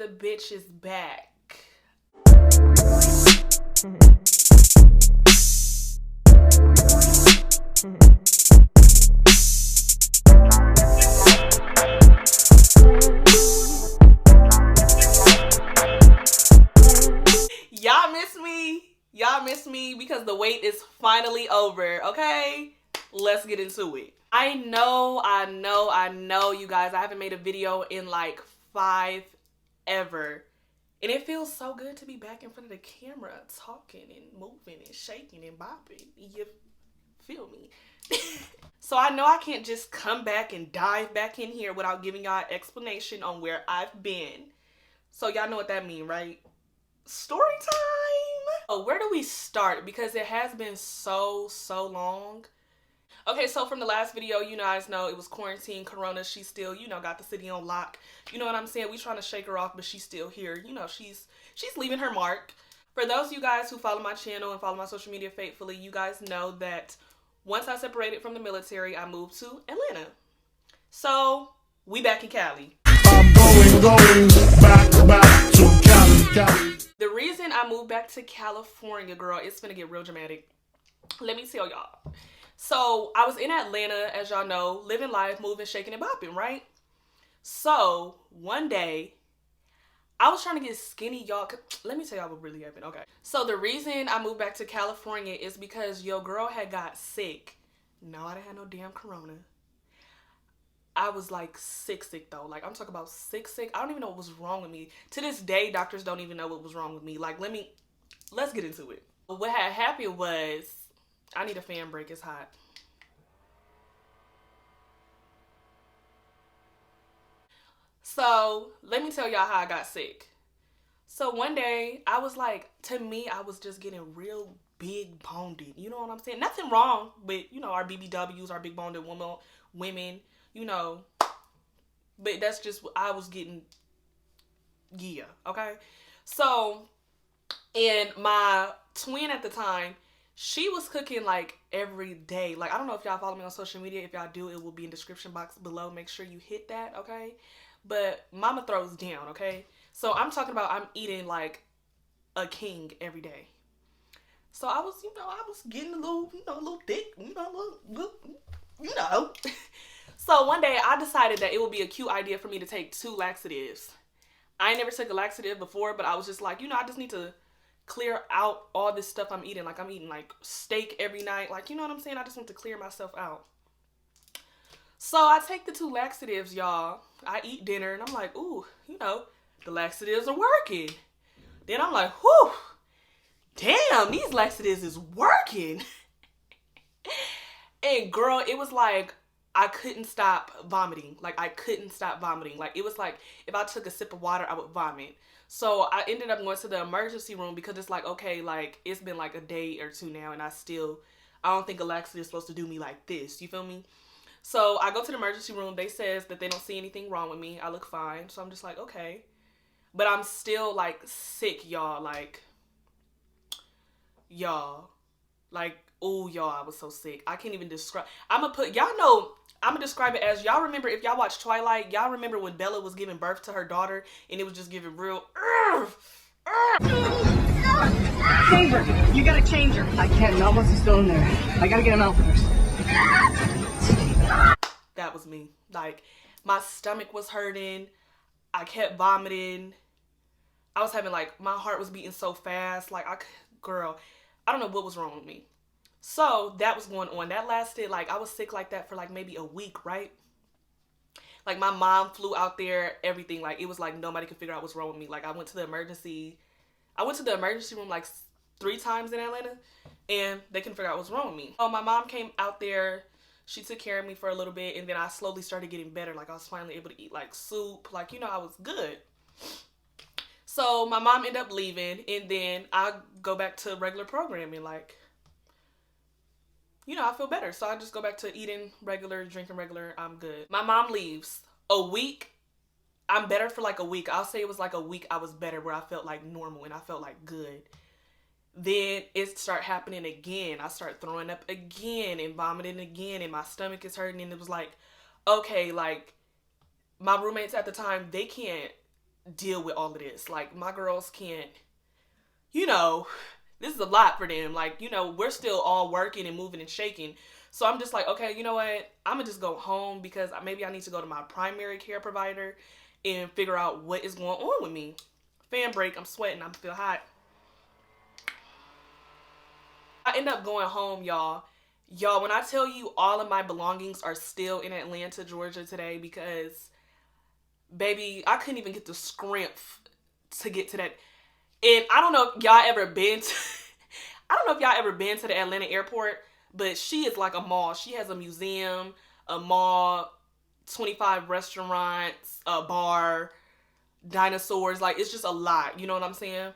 the bitch is back. Y'all miss me because the wait is finally over, okay? Let's get into it. I know, you guys. I haven't made a video in like 5 ever. And it feels so good to be back in front of the camera talking and moving and shaking and bopping. You feel me? So I know I can't just come back and dive back in here without giving y'all an explanation on where I've been. So y'all know what that means, right? Story time! Oh, where do we start? Because it has been so long. Okay, so from the last video, you guys know it was quarantine, corona. She still, got the city on lock. You know what I'm saying? We trying to shake her off, but she's still here. She's leaving her mark. For those of you guys who follow my channel and follow my social media faithfully, you guys know that once I separated from the military, I moved to Atlanta. So, we back in Cali. I'm going back to Cali. The reason I moved back to California, girl, it's gonna get real dramatic. Let me tell y'all. So I was in Atlanta, as y'all know, living life, moving, shaking, and bopping, right? So one day, I was trying to get skinny, y'all. Let me tell y'all what really happened, okay? So the reason I moved back to California is because your girl had got sick. No, I didn't have no damn corona. I was like sick though. Like I'm talking about sick. I don't even know what was wrong with me. To this day, doctors don't even know what was wrong with me. Like let's get into it. What had happened was, I need a fan break, it's hot. So let me tell y'all how I got sick. So one day I was like, to me, I was just getting real big boned. You know what I'm saying? Nothing wrong with, our BBWs, our big boned women, but that's just what I was getting. Yeah, okay. So, and my twin at the time, she was cooking like every day. Like, I don't know if y'all follow me on social media. If y'all do, it will be in the description box below. Make sure you hit that, okay? But mama throws down, okay? So I'm talking about I'm eating like a king every day. So I was, I was getting a little thick, So one day I decided that it would be a cute idea for me to take 2 laxatives. I ain't never took a laxative before, but I was just like, I just need to clear out all this stuff I'm eating. Like I'm eating like steak every night. Like, you know what I'm saying? I just want to clear myself out. So I take the 2 laxatives, y'all. I eat dinner and I'm like, ooh, the laxatives are working. Then I'm like, whew, damn, these laxatives is working. And girl, it was like, I couldn't stop vomiting. Like I couldn't stop vomiting. Like it was like, if I took a sip of water, I would vomit. So I ended up going to the emergency room because it's like, okay, like it's been like a day or 2 now and I don't think a laxative is supposed to do me like this. You feel me? So I go to the emergency room. They says that they don't see anything wrong with me. I look fine. So I'm just like, okay. But I'm still like sick, y'all. Like, oh, y'all, I was so sick. I can't even describe. I'm gonna describe it as, y'all remember, if y'all watch Twilight, y'all remember when Bella was giving birth to her daughter and it was just giving real, Save her. You gotta change her. I can't, not once he's still in there. I gotta get him out first. That was me. Like, my stomach was hurting. I kept vomiting. I was having like, my heart was beating so fast. Like, girl, I don't know what was wrong with me. So that was going on. That lasted, like, I was sick like that for like maybe a week, right? Like my mom flew out there, everything. Like it was like nobody could figure out what's wrong with me. Like I went to the emergency room like 3 times in Atlanta and they couldn't figure out what's wrong with me. Oh, my mom came out there. She took care of me for a little bit and then I slowly started getting better. Like I was finally able to eat like soup. Like, I was good. So my mom ended up leaving and then I go back to regular programming. Like, I feel better. So I just go back to eating regular, drinking regular. I'm good. My mom leaves. A week, I'm better for like a week. I'll say it was like a week I was better where I felt like normal and I felt like good. Then it started happening again. I started throwing up again and vomiting again and my stomach is hurting and it was like, okay, like my roommates at the time, they can't deal with all of this. Like, my girls can't, you know, this is a lot for them. Like, you know, we're still all working and moving and shaking. So I'm just like, okay, you know what? I'm going to just go home because maybe I need to go to my primary care provider and figure out what is going on with me. Fan break, I'm sweating, I feel hot. I end up going home, y'all. Y'all, when I tell you all of my belongings are still in Atlanta, Georgia today because, baby, I couldn't even get the scrimp to get to that. And I don't know if y'all ever been to, I don't know if y'all ever been to the Atlanta airport, but she is like a mall. She has a museum, a mall, 25 restaurants, a bar, dinosaurs. Like, it's just a lot. You know what I'm saying?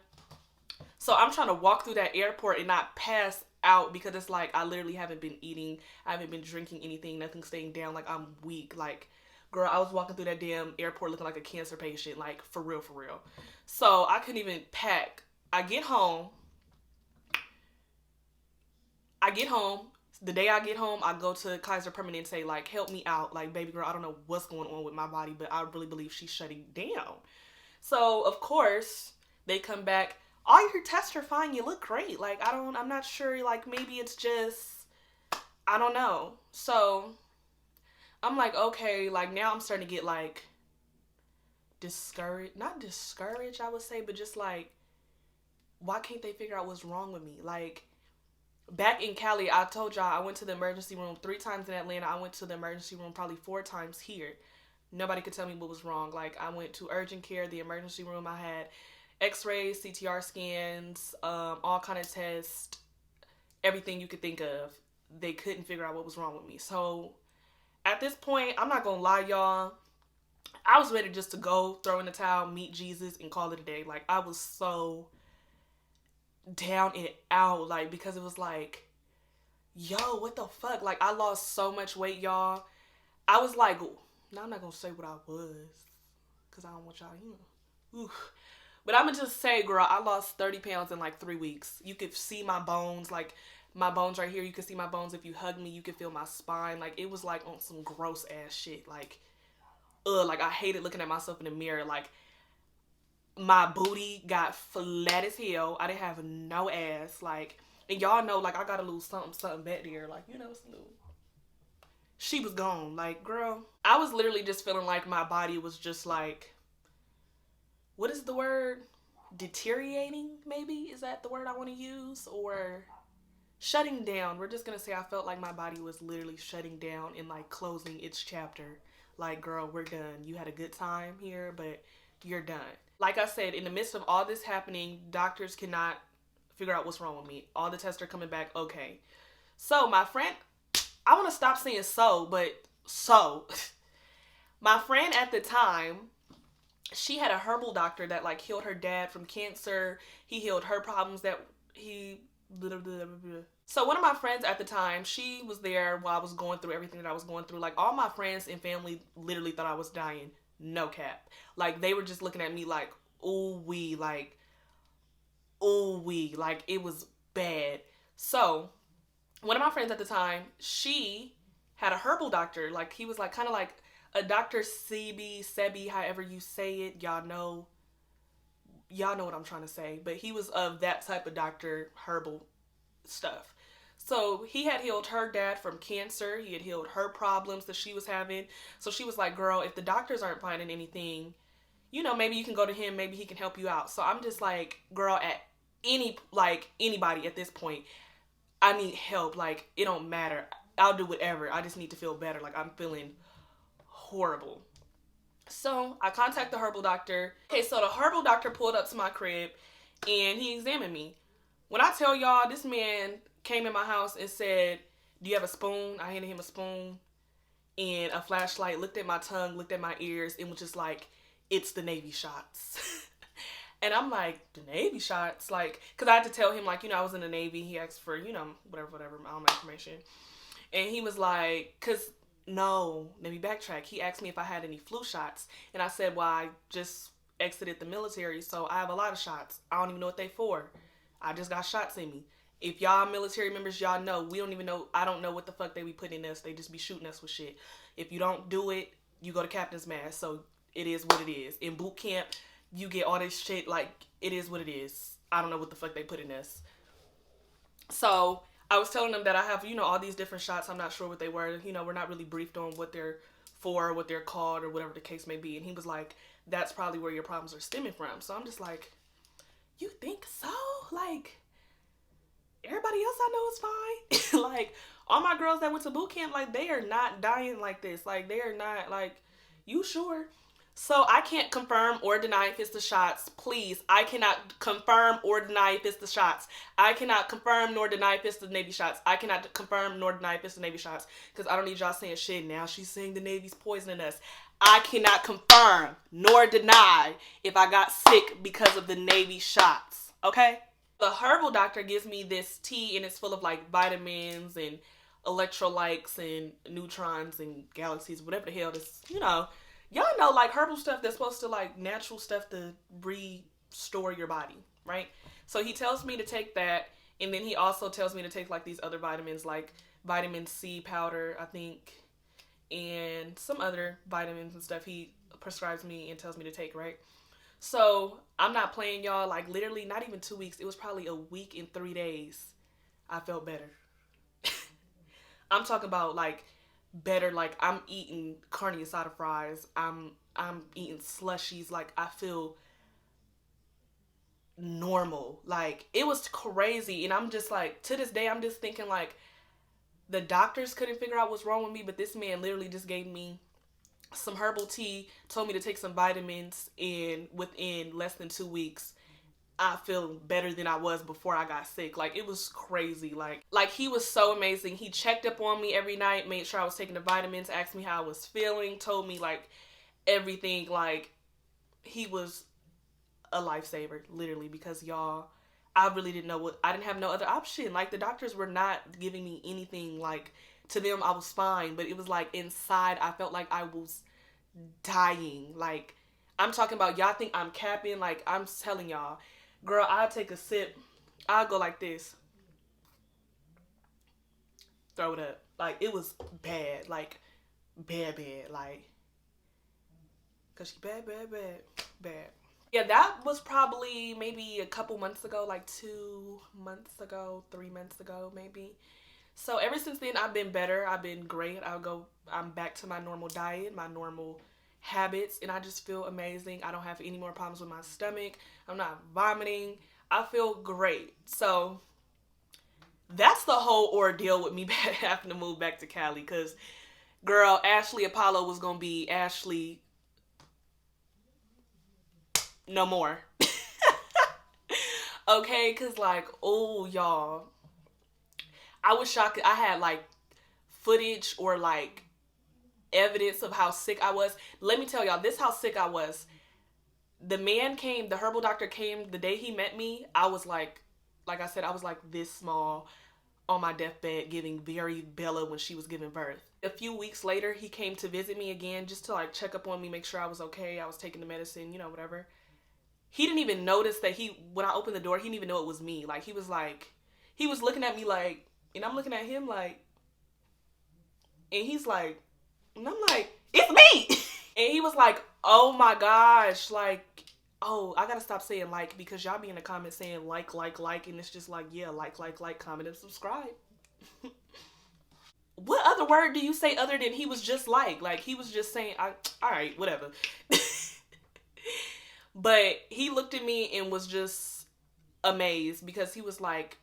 So I'm trying to walk through that airport and not pass out because it's like I literally haven't been eating. I haven't been drinking anything. Nothing's staying down. Like, I'm weak. Like, girl, I was walking through that damn airport looking like a cancer patient. Like, for real, for real. So I couldn't even pack. I get home. The day I get home, I go to Kaiser Permanente and say, like, help me out. Like, baby girl, I don't know what's going on with my body, but I really believe she's shutting down. So, of course, they come back. All your tests are fine. You look great. Like, I'm not sure. Like, maybe it's just, I don't know. So, I'm like, okay, like, now I'm starting to get, like, discouraged. Not discouraged, I would say, but just, like, why can't they figure out what's wrong with me? Like, back in Cali, I told y'all I went to the emergency room 3 times in Atlanta. I went to the emergency room probably 4 times here. Nobody could tell me what was wrong. Like, I went to urgent care, the emergency room. I had x-rays, CTR scans, all kind of tests, everything you could think of. They couldn't figure out what was wrong with me. So, at this point, I'm not going to lie, y'all. I was ready just to go, throw in the towel, meet Jesus, and call it a day. Like, I was so down and out, like, because it was like, yo, what the fuck? Like, I lost so much weight, y'all. I was like, now I'm not gonna say what I was, because I don't want y'all, you know. Oof. But I'm gonna just say, girl, I lost 30 pounds in like 3 weeks. You could see my bones, like, my bones right here. You could see my bones. If you hug me, you could feel my spine. Like, it was like on some gross ass shit. Like, like, I hated looking at myself in the mirror. Like, my booty got flat as hell. I didn't have no ass. Like, and y'all know, like, I gotta lose something back there. Like, you know, it's new. She was gone. Like, girl, I was literally just feeling like my body was just like, what is the word? Deteriorating, maybe? Is that the word I want to use? Or shutting down. We're just gonna say I felt like my body was literally shutting down and like closing its chapter. Like, girl, we're done. You had a good time here, but you're done. Like I said, in the midst of all this happening, doctors cannot figure out what's wrong with me. All the tests are coming back okay. So my friend, I want to stop saying my friend at the time, she had a herbal doctor that like healed her dad from cancer. He healed her problems So one of my friends at the time, she was there while I was going through everything that I was going through. Like, all my friends and family literally thought I was dying. No cap. Like, they were just looking at me like, ooh wee, like, it was bad. So, one of my friends at the time, she had a herbal doctor. Like, he was like, kind of like a Dr. Sebi, however you say it. Y'all know what I'm trying to say. But he was of that type of doctor, herbal stuff. So he had healed her dad from cancer. He had healed her problems that she was having. So she was like, girl, if the doctors aren't finding anything, you know, maybe you can go to him. Maybe he can help you out. So I'm just like, girl, at anybody at this point, I need help. Like, it don't matter. I'll do whatever. I just need to feel better. Like, I'm feeling horrible. So I contact the herbal doctor. Okay, so the herbal doctor pulled up to my crib and he examined me. When I tell y'all, this man came in my house and said, do you have a spoon? I handed him a spoon and a flashlight, looked at my tongue, looked at my ears, and was just like, it's the Navy shots. And I'm like, the Navy shots? Like, because I had to tell him, like, you know, I was in the Navy. He asked for, you know, whatever, all my information. And he was like, no, let me backtrack. He asked me if I had any flu shots. And I said, well, I just exited the military, so I have a lot of shots. I don't even know what they for. I just got shots in me. If y'all military members, y'all know, we don't even know, I don't know what the fuck they be putting in us. They just be shooting us with shit. If you don't do it, you go to captain's mast. So it is what it is. In boot camp, you get all this shit. Like, it is what it is. I don't know what the fuck they put in this. So I was telling them that I have, all these different shots. I'm not sure what they were. We're not really briefed on what they're for, what they're called, or whatever the case may be. And he was like, that's probably where your problems are stemming from. So I'm just like, you think so? Like, everybody else I know is fine. Like, all my girls that went to boot camp, like, they are not dying like this. Like, they are not, like, you sure? So I can't confirm or deny if it's the shots. Please, I cannot confirm or deny if it's the shots. I cannot confirm nor deny if it's the Navy shots. I cannot confirm nor deny if it's the Navy shots. Because I don't need y'all saying shit. Now she's saying the Navy's poisoning us. I cannot confirm nor deny if I got sick because of the Navy shots. Okay? The herbal doctor gives me this tea, and it's full of like vitamins and electrolytes and neutrons and galaxies, whatever the hell this, y'all know, like, herbal stuff that's supposed to, like, natural stuff to restore your body, right? So he tells me to take that, and then he also tells me to take, like, these other vitamins, like vitamin C powder, I think, and some other vitamins and stuff he prescribes me and tells me to take, right? So I'm not playing, y'all. Like, literally not even 2 weeks. It was probably a week and 3 days. I felt better. I'm talking about, like, better. Like, I'm eating carne asada fries. I'm eating slushies. Like, I feel normal. Like, it was crazy. And I'm just like, to this day, I'm just thinking, like, the doctors couldn't figure out what's wrong with me, but this man literally just gave me some herbal tea, told me to take some vitamins, and within less than 2 weeks, I feel better than I was before I got sick. Like, it was crazy. Like he was so amazing. He checked up on me every night, made sure I was taking the vitamins, asked me how I was feeling, told me, like, everything. Like, he was a lifesaver, literally, because, y'all, I really didn't know I didn't have no other option. Like, the doctors were not giving me anything. Like, to them, I was fine, but it was like inside, I felt like I was dying. Like, I'm talking about, y'all think I'm capping? Like, I'm telling y'all, girl, I'll take a sip, I'll go like this, throw it up. Like, it was bad. Like, bad, like, cause she bad. Yeah, that was probably maybe a couple months ago, like 2 months ago, 3 months ago, maybe. So ever since then, I've been better. I've been great. I'm back to my normal diet, my normal habits, and I just feel amazing. I don't have any more problems with my stomach. I'm not vomiting. I feel great. So that's the whole ordeal with me having to move back to Cali, because, girl, Ashley Apollo was going to be Ashley no more. Okay, because, like, oh, y'all, I was shocked. I had, like, footage or, like, evidence of how sick I was. Let me tell y'all, this how sick I was. The man came, the herbal doctor came the day he met me. I was like I said, I was like this small on my deathbed, giving very Bella when she was giving birth. A few weeks later, he came to visit me again, just to, like, check up on me, make sure I was okay. I was taking the medicine, whatever. He didn't even notice that when I opened the door, he didn't even know it was me. Like, he was looking at me like, and I'm looking at him like, and he's like, and I'm like, it's me. And he was like, oh my gosh, like, oh, I gotta stop saying like, because y'all be in the comments saying like, and it's just like, yeah, like, comment, and subscribe. What other word do you say other than he was just like he was just saying, all right, whatever. But he looked at me and was just amazed, because he was like,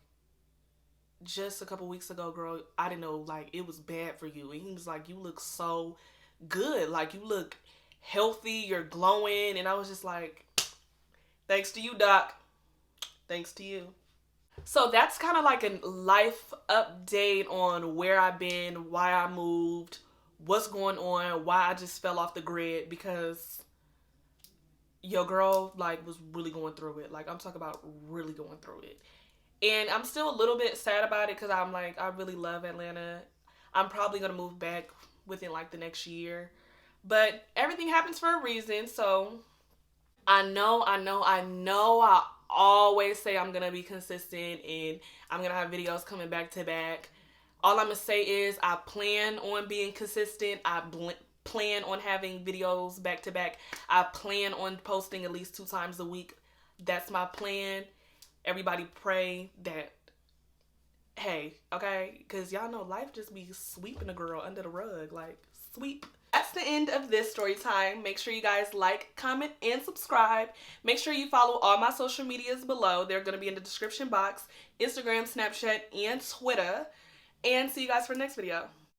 just a couple weeks ago, girl, I didn't know, like, it was bad for you. And he was like, you look so good. Like, you look healthy. You're glowing. And I was just like, thanks to you, doc. Thanks to you. So that's kind of like a life update on where I've been, why I moved, what's going on, why I just fell off the grid, because your girl, like, was really going through it. Like, I'm talking about really going through it. And I'm still a little bit sad about it, because I'm like, I really love Atlanta. I'm probably going to move back within, like, the next year. But everything happens for a reason. So I know I always say I'm going to be consistent, and I'm going to have videos coming back to back. All I'm going to say is I plan on being consistent. I plan on having videos back to back. I plan on posting at least 2 times a week. That's my plan. Everybody pray that, hey, okay? Because y'all know life just be sweeping a girl under the rug. Like, sweep. That's the end of this story time. Make sure you guys like, comment, and subscribe. Make sure you follow all my social medias below. They're going to be in the description box. Instagram, Snapchat, and Twitter. And see you guys for the next video.